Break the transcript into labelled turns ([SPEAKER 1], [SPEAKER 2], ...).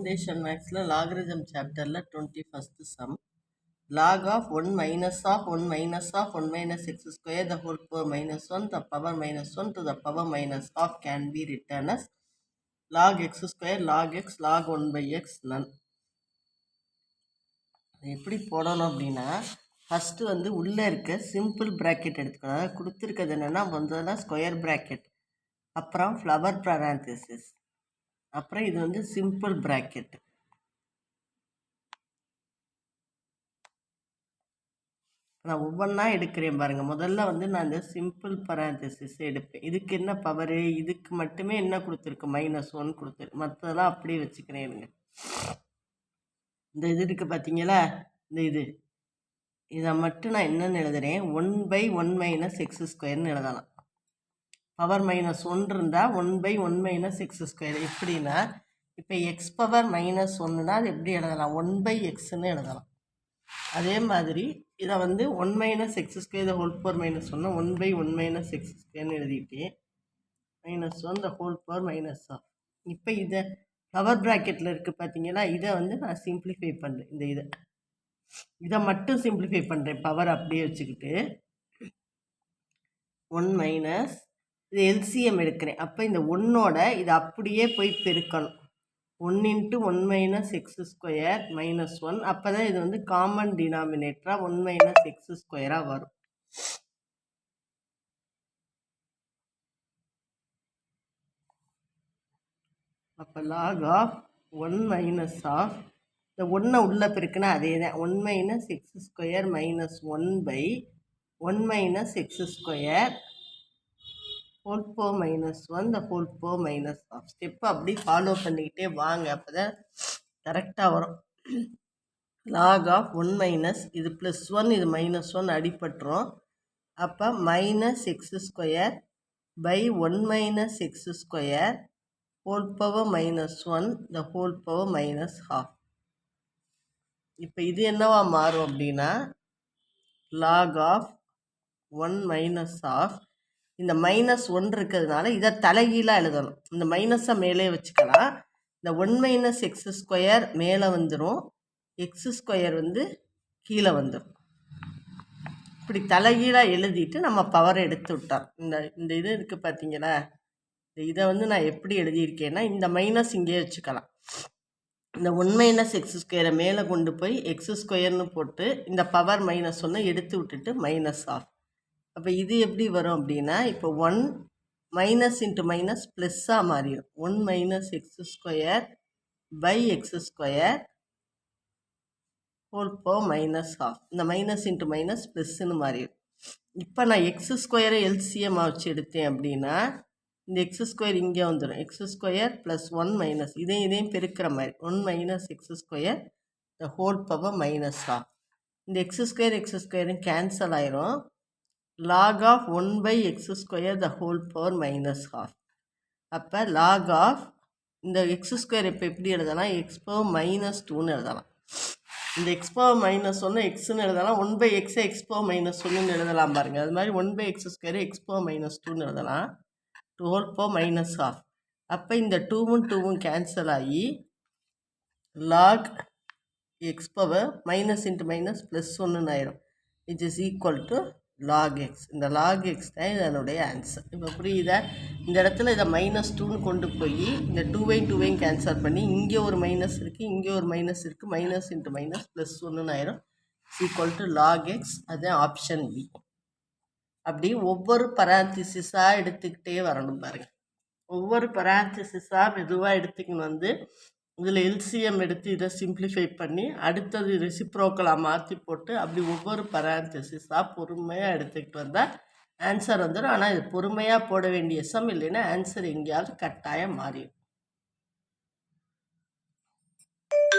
[SPEAKER 1] Foundation மேக்ஸில் logarithm சாப்டரில் 21st some log of 1 minus of 1 minus of 1 minus x square the whole power minus 1 the power minus 1 to the power minus half can be written as log x square log x log 1 by x none. எப்படி போடணும் அப்படின்னா first வந்து உள்ளே இருக்க simple bracket எடுத்துக்கணும். அதாவது கொடுத்துருக்கிறது என்னென்னா முதல்ல ஸ்கொயர் ப்ராக்கெட், அப்புறம் ஃப்ளவர் parenthesis, அப்புறம் இது வந்து சிம்பிள் ப்ராக்கெட். நான் ஒவ்வொன்றா எடுக்கிறேன் பாருங்கள். முதல்ல வந்து நான் இந்த சிம்பிள் parenthesis எடுப்பேன். இதுக்கு என்ன பவரு, இதுக்கு மட்டுமே என்ன கொடுத்துருக்கு, -1 கொடுத்துருக்கு. மற்றதெல்லாம் அப்படியே வச்சுக்கிறேனுங்க. இந்த இது இருக்குது பார்த்தீங்களா, இந்த இதை மட்டும் நான் என்னென்னு எழுதுகிறேன், 1/1 மைனஸ் எக்ஸ் ஸ்கொயர்னு எழுதலாம். பவர் -1 இருந்தால் 1/1 மைனஸ் எக்ஸ் ஸ்கொயர். எப்படின்னா இப்போ எக்ஸ் பவர் -1னா அது எப்படி எழுதலாம், 1/xன்னு எழுதலாம். அதே மாதிரி இதை வந்து 1 minus x square the whole power -1 1/1 minus X ஸ்கொயர்னு எழுதிட்டு -1 த ஹோல் பவர் -1. இப்போ இதை பவர் ப்ராக்கெட்டில் இருக்குது பார்த்தீங்களா, இதை வந்து நான் சிம்பிளிஃபை பண்ணுறேன். இதை மட்டும் சிம்பிளிஃபை பண்ணுறேன். பவர் அப்படியே வச்சுக்கிட்டு 1 மைனஸ் இது எல்சிஎம் எடுக்கிறேன். அப்போ இந்த 1ஓட இது அப்படியே போய் பெருக்கணும். 1 × 1 மைனஸ் எக்ஸ் ஸ்கொயர் -1. அப்போ தான் இது வந்து காமன் டினாமினேட்டராக 1 மைனஸ் எக்ஸ் ஸ்கொயராக வரும். அப்போ லாக் ஆஃப் 1 மைனஸ் ஆஃப் இந்த 1 உள்ள பெருக்குன்னா அதே தான் 1 minus x square -1/1 minus x square whole power -1 த ஹோல் பவர் -1/2. ஸ்டெப்பு அப்படி ஃபாலோ பண்ணிக்கிட்டே வாங்க, அப்போ தான் கரெக்டாக வரும். லாக் ஆஃப் 1 மைனஸ் இது +1 இது -1 அடிப்பட்டுரும். அப்போ -X square /1 minus x square whole power -1 த ஹோல் பவர் -1/2. இப்போ இது என்னவா மாறும் அப்படின்னா லாக் ஆஃப் 1 மைனஸ் ஆஃப் இந்த -1 இருக்கிறதுனால இதை தலைகீழாக எழுதணும். இந்த மைனஸை மேலே வச்சுக்கலாம். இந்த 1 மைனஸ் எக்ஸ் ஸ்கொயர் மேலே வந்துடும், எக்ஸ் ஸ்கொயர் வந்து கீழே வந்துடும். இப்படி தலைகீழாக எழுதிட்டு நம்ம பவர் எடுத்து விட்டோம். இந்த இது இருக்குது பார்த்தீங்களா, இதை வந்து நான் எப்படி எழுதியிருக்கேன்னா இந்த மைனஸ் இங்கே வச்சுக்கலாம். இந்த 1 மைனஸ் எக்ஸ் ஸ்கொயரை மேலே கொண்டு போய் எக்ஸ் ஸ்கொயர்னு போட்டு இந்த பவர் -1 எடுத்து விட்டுட்டு -1/2. அப்போ இது எப்படி வரும் அப்படின்னா இப்போ 1 மைனஸ் இன்ட்டு மைனஸ் ப்ளஸ்ஸாக மாறிடும். 1 minus x square X square whole power -1/2. இந்த மைனஸ் இன்ட்டு மைனஸ் ப்ளஸ்ன்னு மாறிடும். இப்போ நான் எக்ஸ் ஸ்கொயரை எல்சிஎம்மாக வச்சு எடுத்தேன் அப்படின்னா இந்த எக்ஸ் ஸ்கொயர் இங்கே வந்துடும். எக்ஸ் ஸ்கொயர் +1 மைனஸ் இதையும் பெருக்கிற மாதிரி 1 minus x square the whole power -1/2. இந்த எக்ஸ் ஸ்கொயரும் கேன்சல் ஆயிரும். Log of 1/x square the whole power -1/2. அப்போ லாக் ஆஃப் இந்த எக்ஸ் ஸ்கொயர் இப்போ எப்படி எழுதலாம், எக்ஸ் பவர் -2ன்னு எழுதலாம். இந்த எக்ஸ் பவர் -1 எக்ஸ்ன்னு எழுதலாம். 1/x எக்ஸ் பவர் -1ன்னு எழுதலாம் பாருங்கள். அது மாதிரி 1/x ஸ்கொயர் எக்ஸ் பவர் -2ன்னு எழுதலாம். Whole power -1/2. அப்போ இந்த 2வும் 2வும் கேன்சல் ஆகி log x power minus into minus +1 ஆயிரும். It is equal to log x. இந்த லாக் எக்ஸ் தான் இதனுடைய ஆன்சர். இப்போ புரியுதா, இந்த இடத்துல இதை -2ன்னு கொண்டு போய் இந்த 2வையும் கேன்சல் பண்ணி இங்கே ஒரு மைனஸ் இருக்குது, இங்கே ஒரு மைனஸ் இருக்குது, மைனஸ் இன்ட்டு மைனஸ் +1 ஆயிரும். Equal to log x. அதுதான் ஆப்ஷன் பி. அப்படி ஒவ்வொரு பராந்திசிஸாக எடுத்துக்கிட்டே வரணும் பாருங்கள். ஒவ்வொரு பராந்திசிஸாக மெதுவாக எடுத்துக்கின்னு வந்து இதில் எல்சிஎம் எடுத்து இதை சிம்பிளிஃபை பண்ணி அடுத்தது ரெசிப்ரோக்கலாக மாற்றி போட்டு அப்படி ஒவ்வொரு பராந்திசிஸாக பொறுமையாக எடுத்துக்கிட்டு வந்தால் ஆன்சர் வந்துடும். ஆனால் இது பொறுமையாக போட வேண்டிய சம், இல்லைன்னா ஆன்சர் எங்கேயாவது கட்டாயம் மாறிடும்.